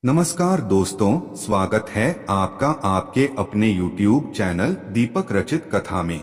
नमस्कार दोस्तों, स्वागत है आपका आपके अपने YouTube चैनल दीपक रचित कथा में।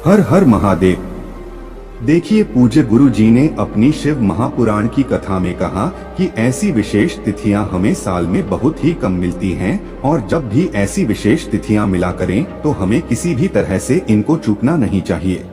हर हर महादेव। देखिए, पूज्य गुरु जी ने अपनी शिव महापुराण की कथा में कहा कि ऐसी विशेष तिथियां हमें साल में बहुत ही कम मिलती हैं और जब भी ऐसी विशेष तिथियां मिला करें तो हमें किसी भी तरह से इनको चूकना नहीं चाहिए।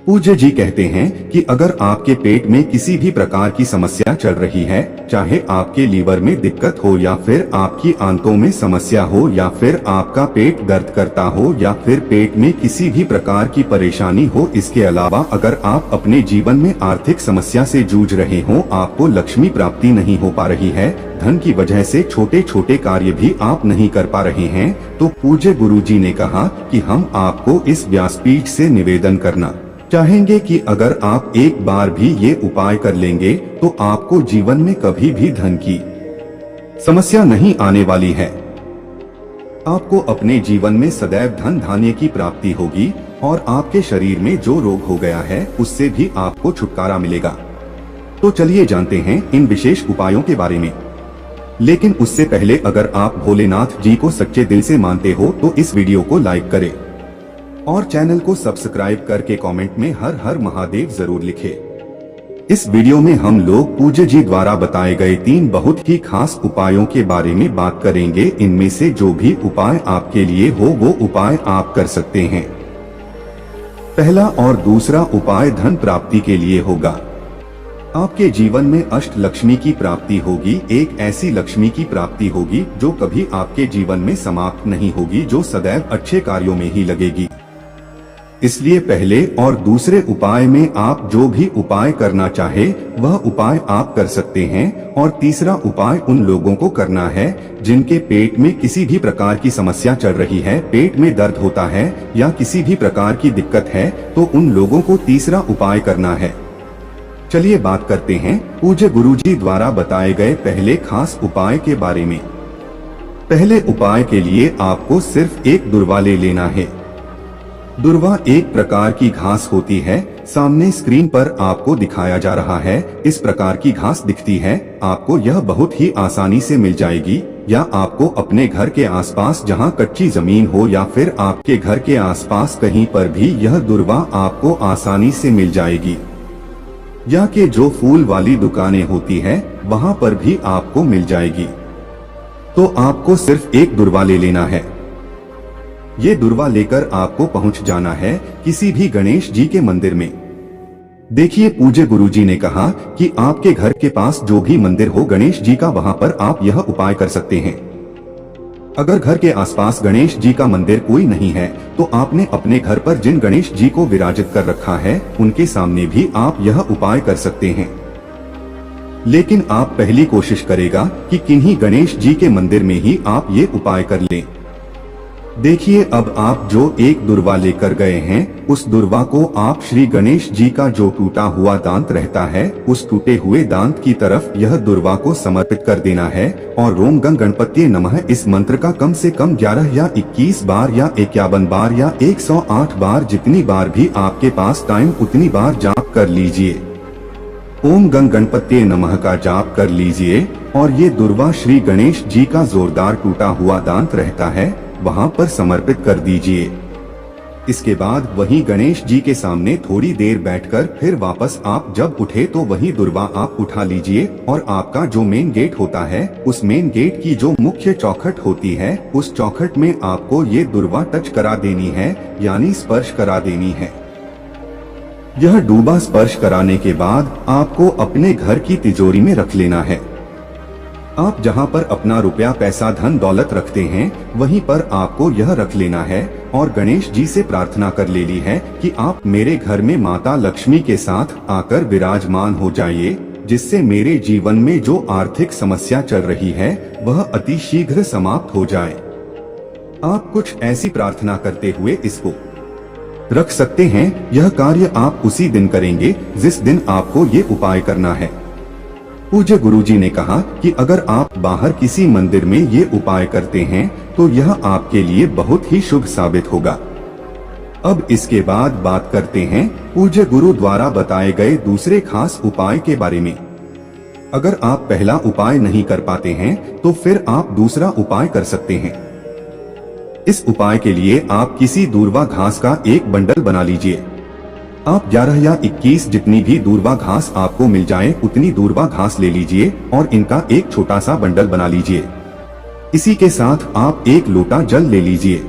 पूज्य जी कहते हैं कि अगर आपके पेट में किसी भी प्रकार की समस्या चल रही है, चाहे आपके लीवर में दिक्कत हो या फिर आपकी आंतों में समस्या हो या फिर आपका पेट दर्द करता हो या फिर पेट में किसी भी प्रकार की परेशानी हो, इसके अलावा अगर आप अपने जीवन में आर्थिक समस्या से जूझ रहे हो, आपको लक्ष्मी प्राप्ति नहीं हो पा रही है, धन की वजह से छोटे छोटे कार्य भी आप नहीं कर पा रहे हैं, तो पूज्य गुरु जी ने कहा कि हम आपको इस व्यासपीठ से निवेदन करना चाहेंगे कि अगर आप एक बार भी ये उपाय कर लेंगे तो आपको जीवन में कभी भी धन की समस्या नहीं आने वाली है। आपको अपने जीवन में सदैव धन धान्य की प्राप्ति होगी और आपके शरीर में जो रोग हो गया है उससे भी आपको छुटकारा मिलेगा। तो चलिए जानते हैं इन विशेष उपायों के बारे में। लेकिन उससे पहले अगर आप भोलेनाथ जी को सच्चे दिल से मानते हो तो इस वीडियो को लाइक करें और चैनल को सब्सक्राइब करके कमेंट में हर हर महादेव जरूर लिखें। इस वीडियो में हम लोग पूज्य जी द्वारा बताए गए 3 बहुत ही खास उपायों के बारे में बात करेंगे। इनमें से जो भी उपाय आपके लिए हो वो उपाय आप कर सकते हैं। पहला और दूसरा उपाय धन प्राप्ति के लिए होगा। आपके जीवन में अष्ट लक्ष्मी की प्राप्ति होगी। एक ऐसी लक्ष्मी की प्राप्ति होगी जो कभी आपके जीवन में समाप्त नहीं होगी, जो सदैव अच्छे कार्यों में ही लगेगी। इसलिए पहले और दूसरे उपाय में आप जो भी उपाय करना चाहे वह उपाय आप कर सकते हैं। और तीसरा उपाय उन लोगों को करना है जिनके पेट में किसी भी प्रकार की समस्या चल रही है, पेट में दर्द होता है या किसी भी प्रकार की दिक्कत है, तो उन लोगों को तीसरा उपाय करना है। चलिए बात करते हैं पूज्य गुरु जी द्वारा बताए गए पहले खास उपाय के बारे में। पहले उपाय के लिए आपको सिर्फ एक दुर्वा ले लेना है। दुर्वा एक प्रकार की घास होती है। सामने स्क्रीन पर आपको दिखाया जा रहा है, इस प्रकार की घास दिखती है। आपको यह बहुत ही आसानी से मिल जाएगी, या आपको अपने घर के आसपास जहां कच्ची जमीन हो या फिर आपके घर के आसपास कहीं पर भी यह दुर्वा आपको आसानी से मिल जाएगी, या कि जो फूल वाली दुकानें होती है वहां पर भी आपको मिल जाएगी। तो आपको सिर्फ एक दुर्वा ले लेना है। ये दुर्वा लेकर आपको पहुंच जाना है किसी भी गणेश जी के मंदिर में। देखिए, पूज्य गुरु जी ने कहा कि आपके घर के पास जो भी मंदिर हो गणेश जी का, वहां पर आप यह उपाय कर सकते हैं। अगर घर के आसपास गणेश जी का मंदिर कोई नहीं है तो आपने अपने घर पर जिन गणेश जी को विराजित कर रखा है उनके सामने भी आप यह उपाय कर सकते हैं। लेकिन आप पहली कोशिश करेगा कि किन्हीं गणेश जी के मंदिर में ही आप ये उपाय कर लें। देखिए, अब आप जो एक दुर्वा लेकर गए हैं उस दुर्वा को आप श्री गणेश जी का जो टूटा हुआ दांत रहता है उस टूटे हुए दांत की तरफ यह दुर्वा को समर्पित कर देना है और ओम गं गणपति नमः इस मंत्र का कम से कम 11 या 21 बार या 51 बार या 108 बार, जितनी बार भी आपके पास टाइम उतनी बार जाप कर लीजिए। ओम गं गणपति नमः का जाप कर लीजिए और ये दुर्वा श्री गणेश जी का जोरदार टूटा हुआ दांत रहता है वहां पर समर्पित कर दीजिए। इसके बाद वही गणेश जी के सामने थोड़ी देर बैठकर फिर वापस आप जब उठे तो वही दुर्वा आप उठा लीजिए और आपका जो मेन गेट होता है उस मेन गेट की जो मुख्य चौखट होती है उस चौखट में आपको ये दुर्वा टच करा देनी है, यानी स्पर्श करा देनी है। यह डूबा स्पर्श कराने के बाद आपको अपने घर की तिजोरी में रख लेना है। आप जहां पर अपना रुपया पैसा धन दौलत रखते हैं वहीं पर आपको यह रख लेना है और गणेश जी से प्रार्थना कर लेनी है कि आप मेरे घर में माता लक्ष्मी के साथ आकर विराजमान हो जाइए, जिससे मेरे जीवन में जो आर्थिक समस्या चल रही है वह अति शीघ्र समाप्त हो जाए। आप कुछ ऐसी प्रार्थना करते हुए इसको रख सकते हैं। यह कार्य आप उसी दिन करेंगे जिस दिन आपको ये उपाय करना है। पूज्य गुरुजी ने कहा कि अगर आप बाहर किसी मंदिर में ये उपाय करते हैं तो यह आपके लिए बहुत ही शुभ साबित होगा। अब इसके बाद बात करते हैं पूज्य गुरु द्वारा बताए गए दूसरे खास उपाय के बारे में। अगर आप पहला उपाय नहीं कर पाते हैं तो फिर आप दूसरा उपाय कर सकते हैं। इस उपाय के लिए आप किसी दूर्वा घास का एक बंडल बना लीजिए। आप 11 या 21 जितनी भी दूर्वा घास आपको मिल जाए उतनी दूर्वा घास ले लीजिए और इनका एक छोटा सा बंडल बना लीजिए। इसी के साथ आप एक लोटा जल ले लीजिए।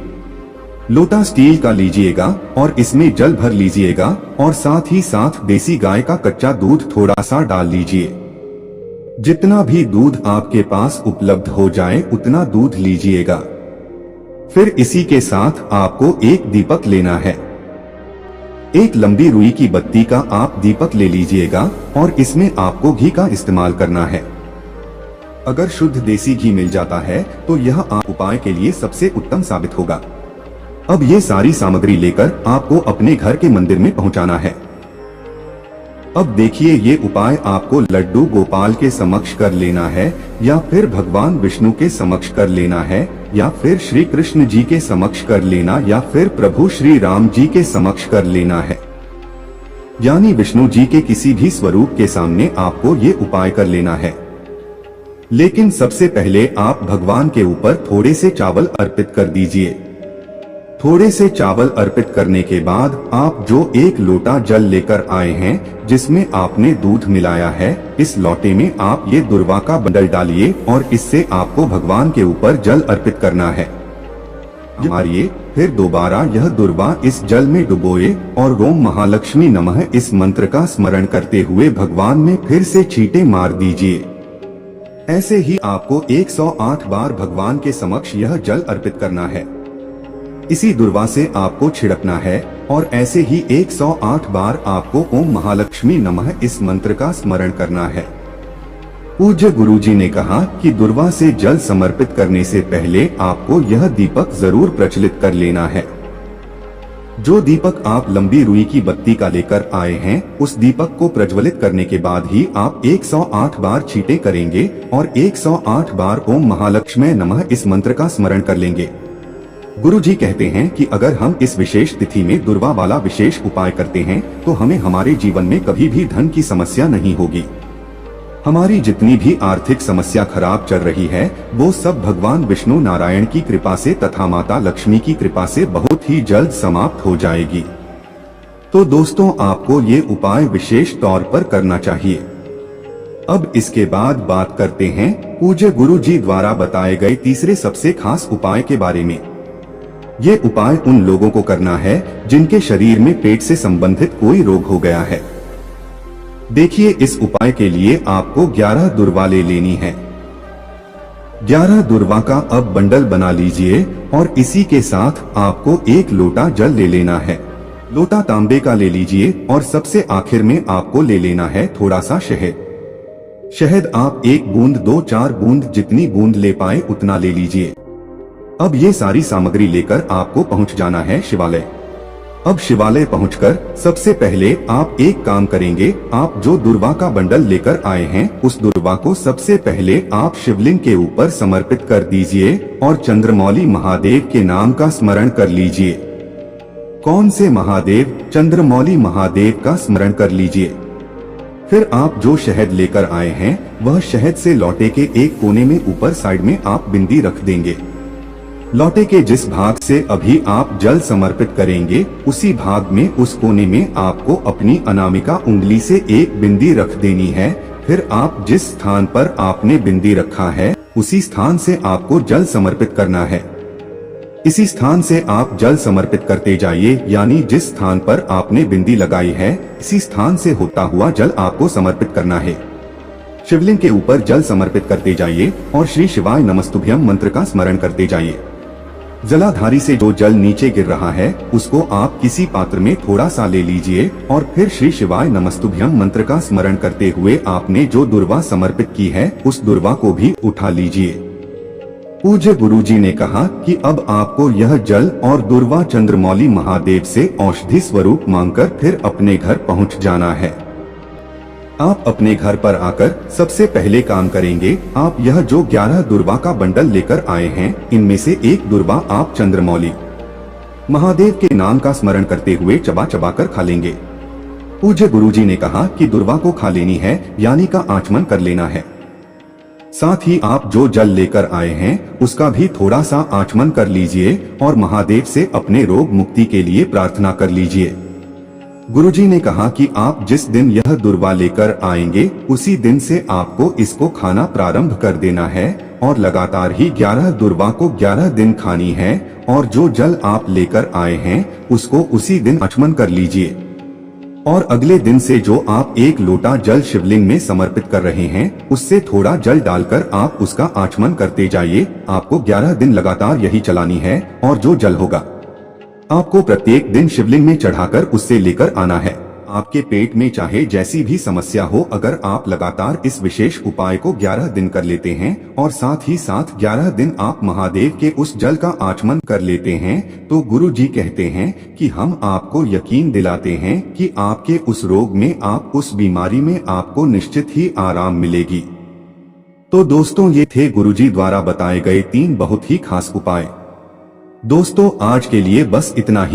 लोटा स्टील का लीजिएगा और इसमें जल भर लीजिएगा और साथ ही साथ देसी गाय का कच्चा दूध थोड़ा सा डाल लीजिए। जितना भी दूध आपके पास उपलब्ध हो जाए उतना दूध लीजिएगा। फिर इसी के साथ आपको एक दीपक लेना है। एक लंबी रुई की बत्ती का आप दीपक ले लीजिएगा और इसमें आपको घी का इस्तेमाल करना है। अगर शुद्ध देसी घी मिल जाता है तो यह आप उपाय के लिए सबसे उत्तम साबित होगा। अब ये सारी सामग्री लेकर आपको अपने घर के मंदिर में पहुंचाना है। अब देखिए, ये उपाय आपको लड्डू गोपाल के समक्ष कर लेना है या फिर भगवान विष्णु के समक्ष कर लेना है या फिर श्री कृष्ण जी के समक्ष कर लेना या फिर प्रभु श्री राम जी के समक्ष कर लेना है। यानी विष्णु जी के किसी भी स्वरूप के सामने आपको ये उपाय कर लेना है। लेकिन सबसे पहले आप भगवान के ऊपर थोड़े से चावल अर्पित कर दीजिए। थोड़े से चावल अर्पित करने के बाद आप जो एक लोटा जल लेकर आए हैं जिसमें आपने दूध मिलाया है, इस लोटे में आप ये दुर्वा का बंडल डालिए और इससे आपको भगवान के ऊपर जल अर्पित करना है। मारिए, फिर दोबारा यह दुर्वा इस जल में डुबोए और ओम महालक्ष्मी नमः इस मंत्र का स्मरण करते हुए भगवान में फिर से छींटे मार दीजिए। ऐसे ही आपको 108 बार भगवान के समक्ष यह जल अर्पित करना है। इसी दुर्वा से आपको छिड़कना है और ऐसे ही 108 बार आपको ओम महालक्ष्मी नमः इस मंत्र का स्मरण करना है। पूज्य गुरुजी ने कहा कि दुर्वा से जल समर्पित करने से पहले आपको यह दीपक जरूर प्रज्वलित कर लेना है। जो दीपक आप लंबी रुई की बत्ती का लेकर आए हैं, उस दीपक को प्रज्वलित करने के बाद ही आप 108 बार छींटे करेंगे और 108 बार ओम महालक्ष्मी नमः इस मंत्र का स्मरण कर लेंगे। गुरुजी कहते हैं कि अगर हम इस विशेष तिथि में दुर्वा वाला विशेष उपाय करते हैं तो हमें हमारे जीवन में कभी भी धन की समस्या नहीं होगी। हमारी जितनी भी आर्थिक समस्या खराब चल रही है वो सब भगवान विष्णु नारायण की कृपा से तथा माता लक्ष्मी की कृपा से बहुत ही जल्द समाप्त हो जाएगी। तो दोस्तों, आपको ये उपाय विशेष तौर पर करना चाहिए। अब इसके बाद बात करते हैं पूज्य गुरुजी द्वारा बताए गए तीसरे सबसे खास उपाय के बारे में। ये उपाय उन लोगों को करना है जिनके शरीर में पेट से संबंधित कोई रोग हो गया है। देखिए, इस उपाय के लिए आपको 11 दुर्वा ले लेनी है। 11 दुर्वा का अब बंडल बना लीजिए और इसी के साथ आपको एक लोटा जल ले लेना है। लोटा तांबे का ले लीजिए और सबसे आखिर में आपको ले लेना है थोड़ा सा शहद। शहद आप 1 बूंद 2-4 बूंद जितनी बूंद ले पाए उतना ले लीजिए। अब ये सारी सामग्री लेकर आपको पहुंच जाना है शिवालय। अब शिवालय पहुंचकर सबसे पहले आप एक काम करेंगे, आप जो दुर्वा का बंडल लेकर आए हैं उस दुर्वा को सबसे पहले आप शिवलिंग के ऊपर समर्पित कर दीजिए और चंद्रमौली महादेव के नाम का स्मरण कर लीजिए। कौन से महादेव? चंद्रमौली महादेव का स्मरण कर लीजिए। फिर आप जो शहद लेकर आए हैं वह शहद से लौटे के एक कोने में ऊपर साइड में आप बिंदी रख देंगे। लौटे के जिस भाग से अभी आप जल समर्पित करेंगे उसी भाग में उस कोने में आपको अपनी अनामिका उंगली से एक बिंदी रख देनी है। फिर आप जिस स्थान पर आपने बिंदी रखा है उसी स्थान से आपको जल समर्पित करना है। इसी स्थान से आप जल समर्पित करते जाइए, यानी जिस स्थान पर आपने बिंदी लगाई है इसी स्थान से होता हुआ जल आपको समर्पित करना है। शिवलिंग के ऊपर जल समर्पित करते जाइए और श्री शिवाय नमस्तुभ्यम मंत्र का स्मरण करते जाइए। जलाधारी से जो जल नीचे गिर रहा है उसको आप किसी पात्र में थोड़ा सा ले लीजिए और फिर श्री शिवाय नमस्तुभ्यम मंत्र का स्मरण करते हुए आपने जो दुर्वा समर्पित की है उस दुर्वा को भी उठा लीजिए। पूज्य गुरुजी ने कहा कि अब आपको यह जल और दुर्वा चंद्रमौली महादेव से औषधि स्वरूप मांगकर फिर अपने घर पहुंच जाना है। आप अपने घर पर आकर सबसे पहले काम करेंगे, आप यह जो 11 दुर्वा का बंडल लेकर आए हैं इनमें से एक दुर्वा आप चंद्रमौली महादेव के नाम का स्मरण करते हुए चबा चबा कर खा लेंगे। पूज्य गुरुजी ने कहा कि दुर्वा को खा लेनी है, यानी का आचमन कर लेना है। साथ ही आप जो जल लेकर आए हैं उसका भी थोड़ा सा आचमन कर लीजिए और महादेव से अपने रोग मुक्ति के लिए प्रार्थना कर लीजिए। गुरुजी ने कहा कि आप जिस दिन यह दुर्वा लेकर आएंगे उसी दिन से आपको इसको खाना प्रारंभ कर देना है और लगातार ही 11 दुर्वा को 11 दिन खानी है और जो जल आप लेकर आए हैं उसको उसी दिन आचमन कर लीजिए। और अगले दिन से जो आप 1 लोटा जल शिवलिंग में समर्पित कर रहे हैं उससे थोड़ा जल डालकर आप उसका आचमन करते जाइए। आपको 11 दिन लगातार यही चलानी है और जो जल होगा आपको प्रत्येक दिन शिवलिंग में चढ़ाकर उससे लेकर आना है। आपके पेट में चाहे जैसी भी समस्या हो, अगर आप लगातार इस विशेष उपाय को 11 दिन कर लेते हैं और साथ ही साथ 11 दिन आप महादेव के उस जल का आचमन कर लेते हैं तो गुरु जी कहते हैं कि हम आपको यकीन दिलाते हैं कि आपके उस रोग में, आप उस बीमारी में आपको निश्चित ही आराम मिलेगी। तो दोस्तों, ये थे गुरुजी द्वारा बताए गए 3 बहुत ही खास उपाय। दोस्तों, आज के लिए बस इतना ही।